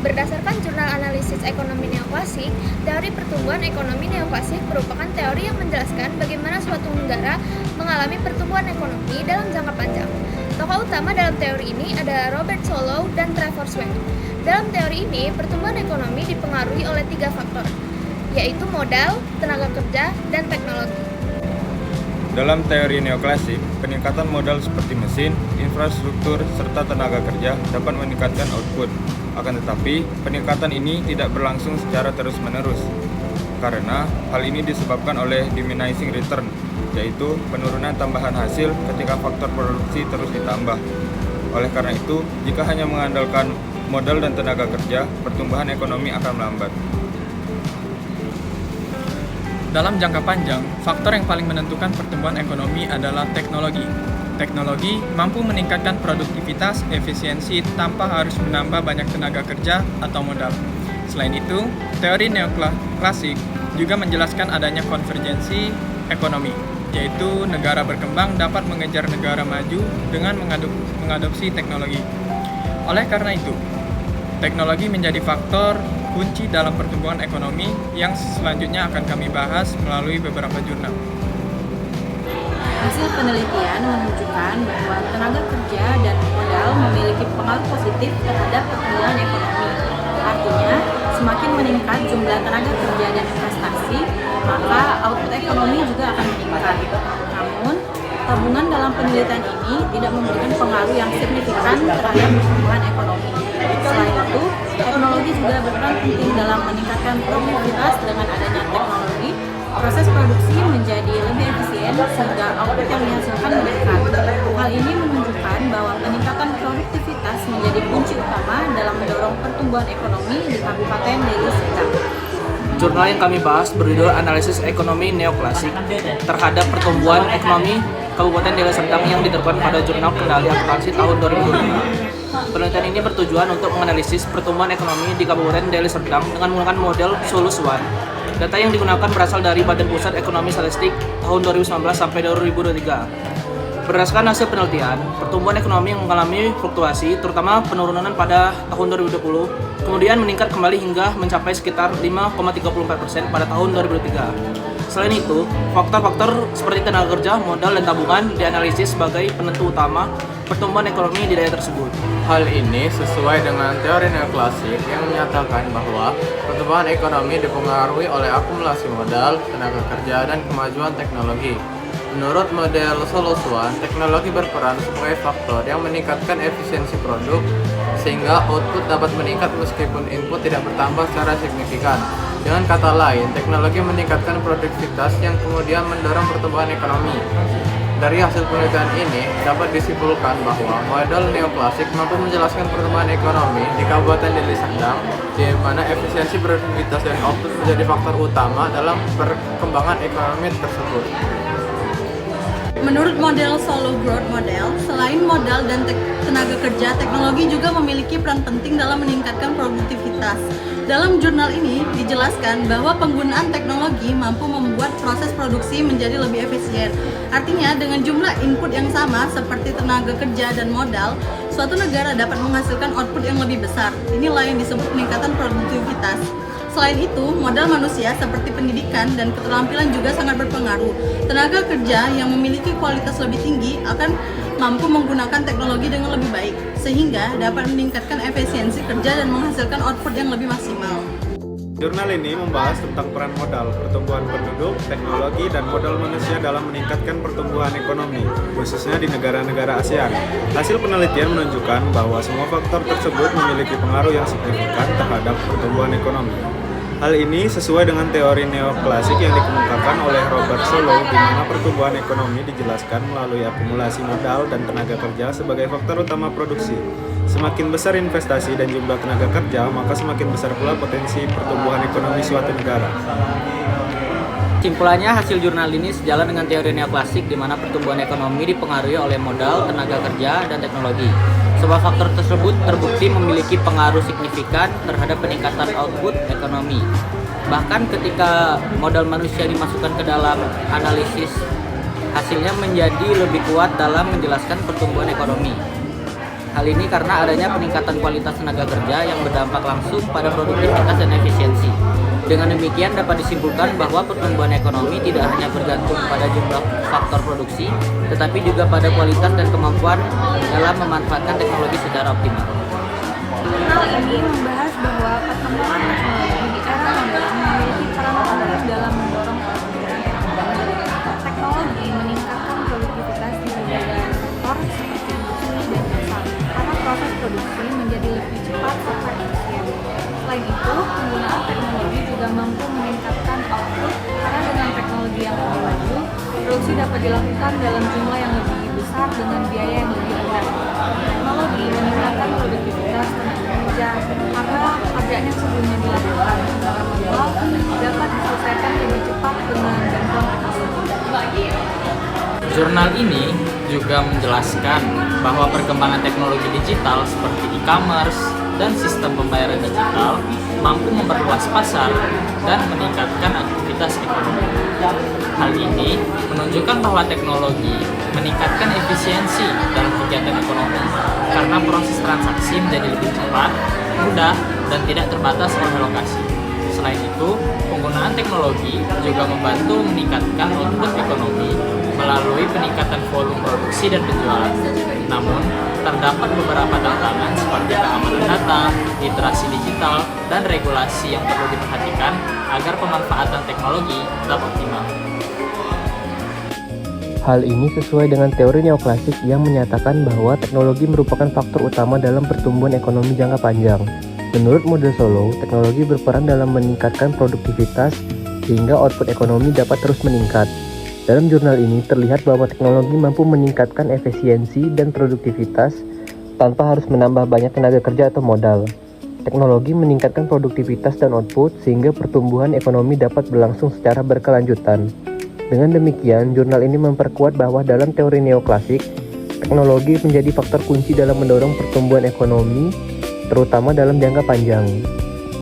Berdasarkan jurnal analisis ekonomi neoklasik, teori pertumbuhan ekonomi neoklasik merupakan teori yang menjelaskan bagaimana suatu negara mengalami pertumbuhan ekonomi dalam jangka panjang. Tokoh utama dalam teori ini adalah Robert Solow dan Trevor Swain. Dalam teori ini, pertumbuhan ekonomi dipengaruhi oleh 3 faktor, yaitu modal, tenaga kerja, dan teknologi. Dalam teori neoklasik, peningkatan modal seperti mesin, infrastruktur, serta tenaga kerja dapat meningkatkan output. Akan tetapi, peningkatan ini tidak berlangsung secara terus-menerus, karena hal ini disebabkan oleh diminishing return, yaitu penurunan tambahan hasil ketika faktor produksi terus ditambah. Oleh karena itu, jika hanya mengandalkan modal dan tenaga kerja, pertumbuhan ekonomi akan melambat. Dalam jangka panjang, faktor yang paling menentukan pertumbuhan ekonomi adalah teknologi. Teknologi mampu meningkatkan produktivitas, efisiensi tanpa harus menambah banyak tenaga kerja atau modal. Selain itu, teori neoklasik juga menjelaskan adanya konvergensi ekonomi, yaitu negara berkembang dapat mengejar negara maju dengan mengadopsi teknologi. Oleh karena itu, teknologi menjadi faktor kunci dalam pertumbuhan ekonomi yang selanjutnya akan kami bahas melalui beberapa jurnal. Hasil penelitian menunjukkan bahwa tenaga kerja dan modal memiliki pengaruh positif terhadap pertumbuhan ekonomi. Artinya, semakin meningkat jumlah tenaga kerja dan investasi, maka output ekonomi juga akan meningkat. Namun, tabungan dalam penelitian ini tidak memberikan pengaruh yang signifikan terhadap pertumbuhan ekonomi. Selain itu, teknologi juga berperan penting dalam meningkatkan produktivitas. Dengan adanya teknologi, proses produksi menjadi lebih efisien sehingga output yang dihasilkan meningkat. Hal ini menunjukkan bahwa peningkatan produktivitas menjadi kunci utama dalam mendorong pertumbuhan ekonomi di Kabupaten Deli Serdang. Jurnal yang kami bahas berjudul Analisis Ekonomi Neoklasik terhadap pertumbuhan ekonomi Kabupaten Deli Serdang yang diterbitkan pada Jurnal Kendali Akuntansi tahun 2005. Penelitian ini bertujuan untuk menganalisis pertumbuhan ekonomi di Kabupaten Deli Serdang dengan menggunakan model Solus One. Data yang digunakan berasal dari Badan Pusat Ekonomi Statistik tahun 2019 sampai 2023. Berdasarkan hasil penelitian, pertumbuhan ekonomi mengalami fluktuasi, terutama penurunan pada tahun 2020, kemudian meningkat kembali hingga mencapai sekitar 5,34% pada tahun 2023. Selain itu, faktor-faktor seperti tenaga kerja, modal, dan tabungan dianalisis sebagai penentu utama pertumbuhan ekonomi di daerah tersebut. Hal ini sesuai dengan teori neoklasik yang menyatakan bahwa pertumbuhan ekonomi dipengaruhi oleh akumulasi modal, tenaga kerja, dan kemajuan teknologi. Menurut model Solus One, teknologi berperan sebagai faktor yang meningkatkan efisiensi produk sehingga output dapat meningkat meskipun input tidak bertambah secara signifikan. Dengan kata lain, teknologi meningkatkan produktivitas yang kemudian mendorong pertumbuhan ekonomi. Dari hasil penelitian ini, dapat disimpulkan bahwa model neoklasik mampu menjelaskan pertumbuhan ekonomi di Kabupaten Deli Serdang, di mana efisiensi produktivitas dan output menjadi faktor utama dalam perkembangan ekonomi tersebut. Menurut model Solow Growth Model, selain modal dan tenaga kerja, teknologi juga memiliki peran penting dalam meningkatkan produktivitas. Dalam jurnal ini dijelaskan bahwa penggunaan teknologi mampu membuat proses produksi menjadi lebih efisien. Artinya, dengan jumlah input yang sama seperti tenaga kerja dan modal, suatu negara dapat menghasilkan output yang lebih besar. Inilah yang disebut peningkatan produktivitas. Selain itu, modal manusia seperti pendidikan dan keterampilan juga sangat berpengaruh. Tenaga kerja yang memiliki kualitas lebih tinggi akan mampu menggunakan teknologi dengan lebih baik, sehingga dapat meningkatkan efisiensi kerja dan menghasilkan output yang lebih maksimal. Jurnal ini membahas tentang peran modal, pertumbuhan penduduk, teknologi, dan modal manusia dalam meningkatkan pertumbuhan ekonomi, khususnya di negara-negara ASEAN. Hasil penelitian menunjukkan bahwa semua faktor tersebut memiliki pengaruh yang signifikan terhadap pertumbuhan ekonomi. Hal ini sesuai dengan teori neoklasik yang dikemukakan oleh Robert Solow, di mana pertumbuhan ekonomi dijelaskan melalui akumulasi modal dan tenaga kerja sebagai faktor utama produksi. Semakin besar investasi dan jumlah tenaga kerja, maka semakin besar pula potensi pertumbuhan ekonomi suatu negara. Kesimpulannya, hasil jurnal ini sejalan dengan teori neoklasik di mana pertumbuhan ekonomi dipengaruhi oleh modal, tenaga kerja, dan teknologi. Semua faktor tersebut terbukti memiliki pengaruh signifikan terhadap peningkatan output ekonomi. Bahkan ketika modal manusia dimasukkan ke dalam analisis, hasilnya menjadi lebih kuat dalam menjelaskan pertumbuhan ekonomi. Hal ini karena adanya peningkatan kualitas tenaga kerja yang berdampak langsung pada produktivitas dan efisiensi. Dengan demikian dapat disimpulkan bahwa pertumbuhan ekonomi tidak hanya bergantung pada jumlah faktor produksi, tetapi juga pada kualitas dan kemampuan dalam memanfaatkan teknologi secara optimal. Jurnal ini membahas bahwa perkembangan teknologi di era modern memiliki peran penting dalam mendorong pertumbuhan ekonomi. Teknologi meningkatkan produktivitas di berbagai sektor seperti industri dan jasa, karena proses produksi menjadi lebih cepat serta efisien. Selain itu, penggunaan teknologi juga mampu meningkatkan output karena dengan teknologi yang lebih maju, produksi dapat dilakukan dalam jumlah yang lebih besar dengan biaya yang lebih rendah. Teknologi meningkatkan produktivitas tenaga kerja karena pekerjaan yang sebelumnya dilakukan secara manual dapat diselesaikan lebih cepat dengan bantuan teknologi. Jurnal ini juga menjelaskan bahwa perkembangan teknologi digital seperti e-commerce dan sistem pembayaran digital mampu memperluas pasar dan meningkatkan aktivitas ekonomi. Hal ini menunjukkan bahwa teknologi meningkatkan efisiensi dalam kegiatan ekonomi karena proses transaksi menjadi lebih cepat, mudah, dan tidak terbatas oleh lokasi. Selain itu, penggunaan teknologi juga membantu meningkatkan output ekonomi melalui peningkatan volume produksi dan penjualan. Namun, terdapat beberapa tantangan seperti keamanan data, literasi digital, dan regulasi yang perlu diperhatikan agar pemanfaatan teknologi tetap optimal. Hal ini sesuai dengan teori neoklasik yang menyatakan bahwa teknologi merupakan faktor utama dalam pertumbuhan ekonomi jangka panjang. Menurut model Solow, teknologi berperan dalam meningkatkan produktivitas sehingga output ekonomi dapat terus meningkat. Dalam jurnal ini terlihat bahwa teknologi mampu meningkatkan efisiensi dan produktivitas tanpa harus menambah banyak tenaga kerja atau modal. Teknologi meningkatkan produktivitas dan output sehingga pertumbuhan ekonomi dapat berlangsung secara berkelanjutan. Dengan demikian, jurnal ini memperkuat bahwa dalam teori neoklasik, teknologi menjadi faktor kunci dalam mendorong pertumbuhan ekonomi, terutama dalam jangka panjang.